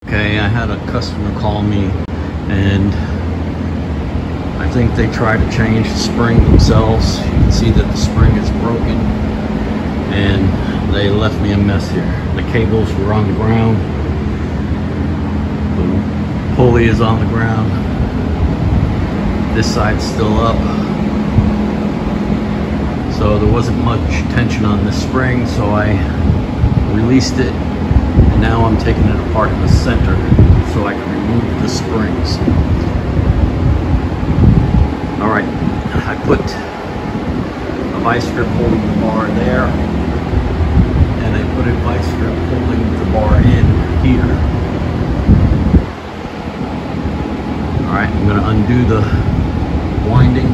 Okay, I had a customer call me, and I think they tried to change the spring themselves. You can see that the spring is broken, and they left me a mess here. The cables were on the ground. The pulley is on the ground. This side's still up. So there wasn't much tension on this spring, so I released it. And now I'm taking it apart in the center so I can remove the springs. Alright, I put a vice grip holding the bar there, and I put a vice grip holding the bar in here. Alright, I'm going to undo the winding.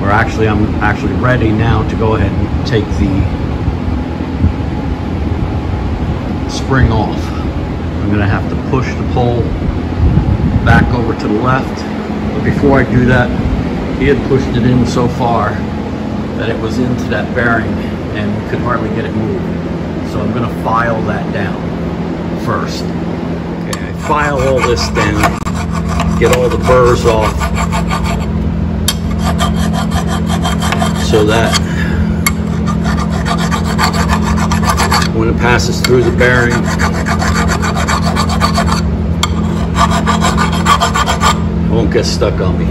Or actually, I'm actually ready now to go ahead and take the spring off. I'm going to have to push the pole back over to the left, but before I do that, he had pushed it in so far that it was into that bearing and we could hardly get it moved. So I'm going to file that down first. Okay, I file all this down, get all the burrs off so that when it passes through the bearing, it won't get stuck on me.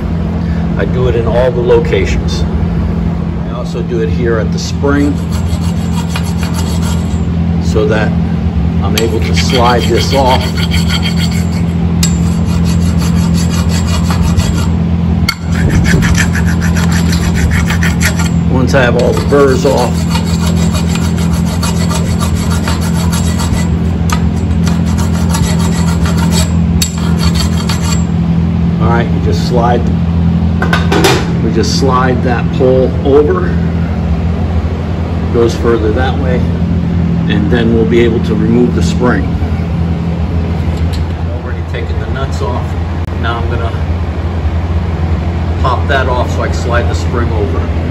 I do it in all the locations. I also do it here at the spring so that I'm able to slide this off. Once I have all the burrs off, alright, we just slide that pole over, goes further that way, and then we'll be able to remove the spring. I've already taken the nuts off. Now I'm going to pop that off so I can slide the spring over.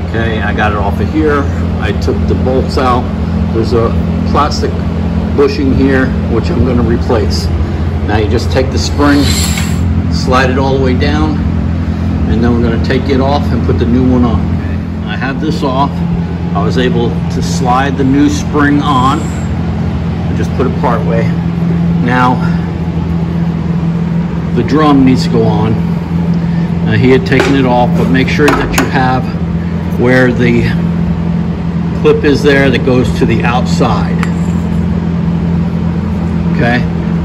Okay, I got it off of here. I took the bolts out. There's a plastic bushing here, which I'm going to replace. Now you just take the spring, slide it all the way down, and then we're going to take it off and put the new one on. Okay. I have this off. I was able to slide the new spring on. I just put it part way. Now the drum needs to go on. He had taken it off, but make sure that you have where the clip is there that goes to the outside. Okay,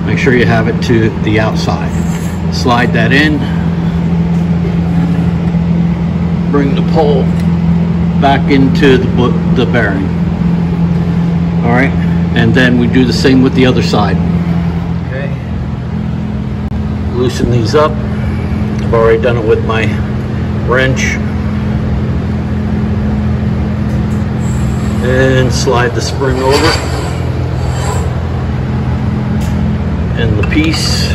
make sure you have it to the outside. Slide that in, bring the pole back into the bearing. All right, and then we do the same with the other side. Okay, loosen these up. I've already done it with my wrench. And slide the spring over, and the piece.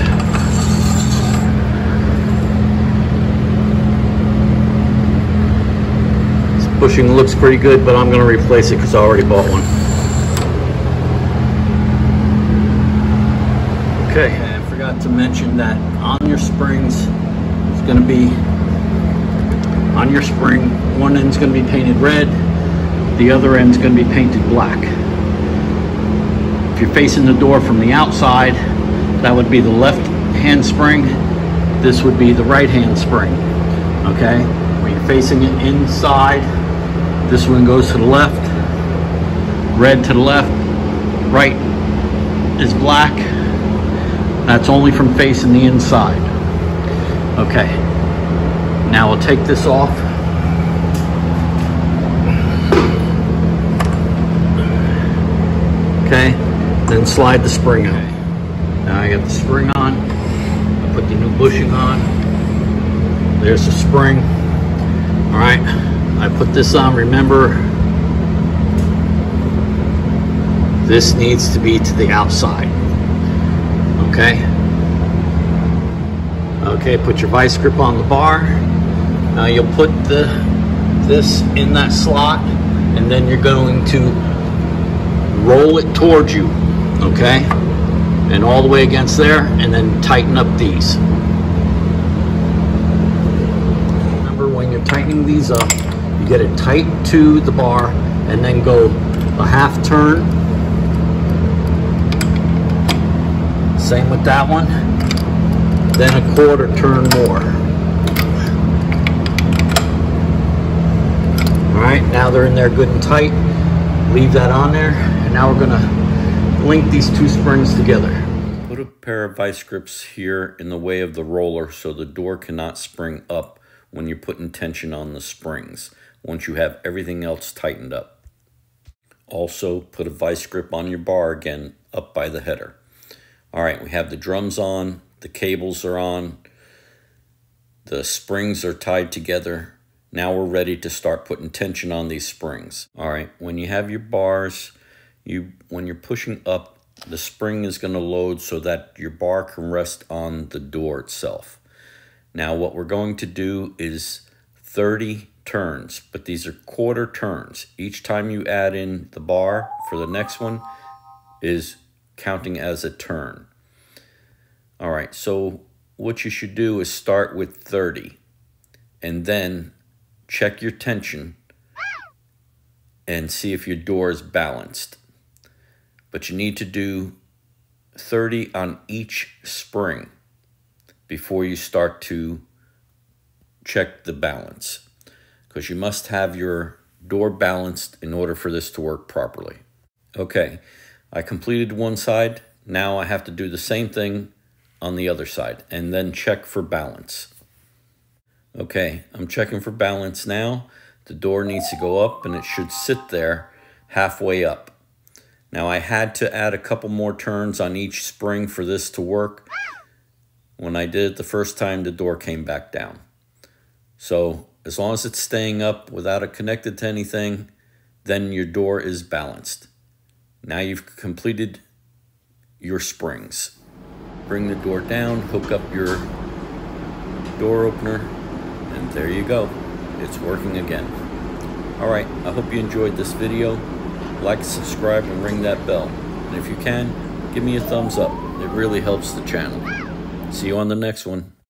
This bushing looks pretty good, but I'm going to replace it because I already bought one. Okay, and I forgot to mention that on your springs, it's going to be on your spring, one end's going to be painted red. The other end's going to be painted black. If you're facing the door from the outside, that would be the left hand spring. This would be the right hand spring. Okay? When you're facing it inside, this one goes to the left, red to the left, right is black. That's only from facing the inside. Okay. Now we'll take this off. Okay, then slide the spring on. Now I got the spring on. I put the new bushing on. There's the spring. All right, I put this on. Remember, this needs to be to the outside. Okay. Okay, put your vice grip on the bar. Now you'll put this in that slot, and then you're going to roll it towards you, okay? And all the way against there, and then tighten up these. Remember, when you're tightening these up, you get it tight to the bar and then go a half turn. Same with that one. Then a quarter turn more. All right, now they're in there good and tight. Leave that on there, and now we're gonna link these two springs together. Put a pair of vice grips here in the way of the roller so the door cannot spring up when you're putting tension on the springs, once you have everything else tightened up. Also, put a vice grip on your bar again up by the header. All right, we have the drums on, the cables are on, the springs are tied together. Now we're ready to start putting tension on these springs. All right, when you have your bars, when you're pushing up, the spring is going to load so that your bar can rest on the door itself. Now what we're going to do is 30 turns, but these are quarter turns. Each time you add in the bar for the next one is counting as a turn. All right, so what you should do is start with 30 and then check your tension and see if your door is balanced. But you need to do 30 on each spring before you start to check the balance, because you must have your door balanced in order for this to work properly. Okay, I completed one side. Now I have to do the same thing on the other side and then check for balance. Okay, I'm checking for balance now. The door needs to go up and it should sit there halfway up. Now I had to add a couple more turns on each spring for this to work. When I did it the first time, the door came back down. So as long as it's staying up without it connected to anything, then your door is balanced. Now you've completed your springs. Bring the door down, hook up your door opener, and there you go. It's working again. All right, I hope you enjoyed this video. Like, subscribe, and ring that bell. And if you can, give me a thumbs up. It really helps the channel. See you on the next one.